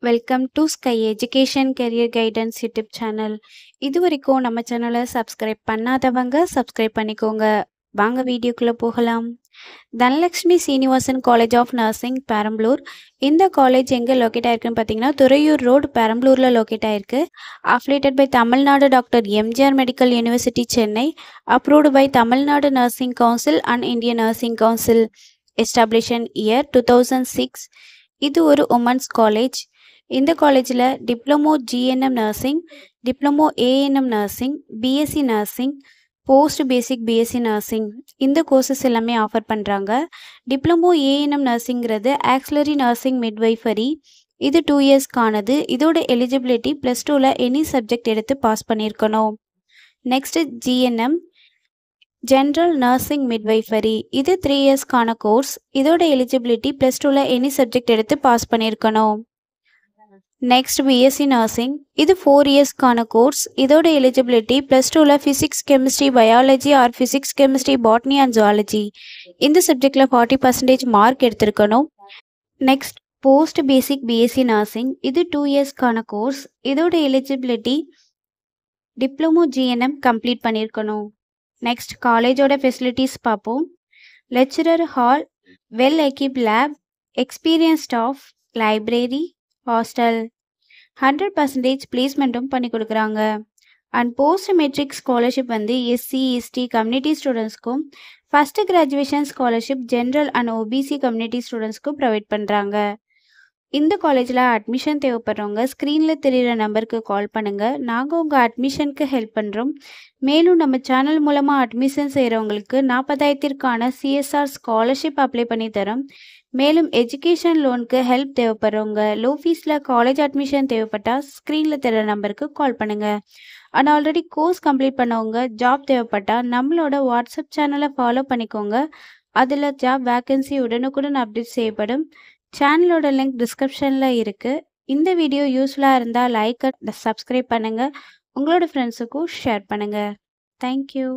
Welcome to sky education career guidance YouTube channel. இது வரைக்கும் நம்ம சேனலை சப்ஸ்கிரைப் பண்ணாதவங்க சப்ஸ்கிரைப் பண்ணிக்கோங்க. வாங்க வீடியோக்குள்ளே போகலாம். Dhanalakshmi Srinivasan college of nursing Perambalur. இந்த காலேஜ் எங்கே லொக்கேட் ஆயிருக்குன்னு பார்த்தீங்கன்னா துறையூர் ரோடு பெரம்பலூரில் லொக்கேட் ஆயிருக்கு. Affiliated by Tamil Nadu doctor MGR medical university Chennai. Approved by Tamil Nadu nursing council and Indian nursing council. Establishment year 2006. இது ஒரு உமன்ஸ் காலேஜ். இந்த காலேஜில் diploma GNM nursing, diploma ANM nursing, BSc nursing, post basic BSc nursing இந்த courses எல்லாமே offer பண்ணுறாங்க. Diploma ANM நர்சிங்கிறது auxiliary nursing midwifery. இது 2 இயர்ஸ்க்கானது. இதோட எலிஜிபிலிட்டி +2ல் எனி சப்ஜெக்ட் எடுத்து பாஸ் பண்ணியிருக்கணும். Next GNM general nursing midwifery. இது 3 இயர்ஸ்க்கான கோர்ஸ். இதோட எலிஜிபிலிட்டி +2ல் எனி சப்ஜெக்ட் எடுத்து பாஸ் பண்ணியிருக்கணும். Next BSc nursing. இது 4 இயர்ஸ்க்கான கோர்ஸ். இதோட எலிஜிபிலிட்டி +2ல் physics chemistry biology or physics chemistry botany and zoology இந்த சப்ஜெக்டில் 40% மார்க் எடுத்திருக்கணும். Next post basic BSc nursing. இது 2 இயர்ஸ்க்கான கோர்ஸ். இதோட எலிஜிபிலிட்டி டிப்ளமோ ஜிஎன்எம் கம்ப்ளீட் பண்ணியிருக்கணும். நெக்ஸ்ட் காலேஜோட ஃபெசிலிட்டிஸ் பார்ப்போம். Lecturer hall, well equipped lab, experience staff, library, hostel, 100% பிளேஸ்மெண்ட்டும் பண்ணி கொடுக்குறாங்க. And post matric scholarship SC ST community ஸ்டூடெண்ட்ஸ்க்கும், first graduation scholarship general and OBC community ஸ்டூடெண்ட்ஸ்க்கும் ப்ரொவைட் பண்ணுறாங்க. இந்த காலேஜில் அட்மிஷன் தேவைப்படுறவங்க ஸ்க்ரீனில் தெரிகிற நம்பருக்கு கால் பண்ணுங்கள். நாங்கள் உங்கள் அட்மிஷனுக்கு ஹெல்ப் பண்ணுறோம். மேலும் நம்ம சேனல் மூலமாக அட்மிஷன் செய்கிறவங்களுக்கு 40,000க்கான சிஎஸ்ஆர் ஸ்காலர்ஷிப் அப்ளை பண்ணி தரோம். மேலும் எஜுகேஷன் லோனுக்கு ஹெல்ப் தேவைப்படுறவங்க லோ ஃபீஸில் காலேஜ் அட்மிஷன் தேவைப்பட்டால் ஸ்க்ரீனில் தெரிகிற நம்பருக்கு கால் பண்ணுங்கள். அண்ட் ஆல்ரெடி கோர்ஸ் கம்ப்ளீட் பண்ணவங்க ஜாப் தேவைப்பட்டால் நம்மளோட வாட்ஸ்அப் சேனலை ஃபாலோ பண்ணிக்கோங்க. அதில் ஜாப் வேக்கன்சி உடனுக்குடன் அப்டேட் செய்யப்படும். சேனலோட லிங்க் டிஸ்கிரிப்ஷனில் இருக்குது. இந்த வீடியோ யூஸ்ஃபுல்லாக இருந்தால் லைக் சப்ஸ்கிரைப் பண்ணுங்கள். உங்களோட ஃப்ரெண்ட்ஸுக்கும் ஷேர் பண்ணுங்கள். தேங்க்யூ.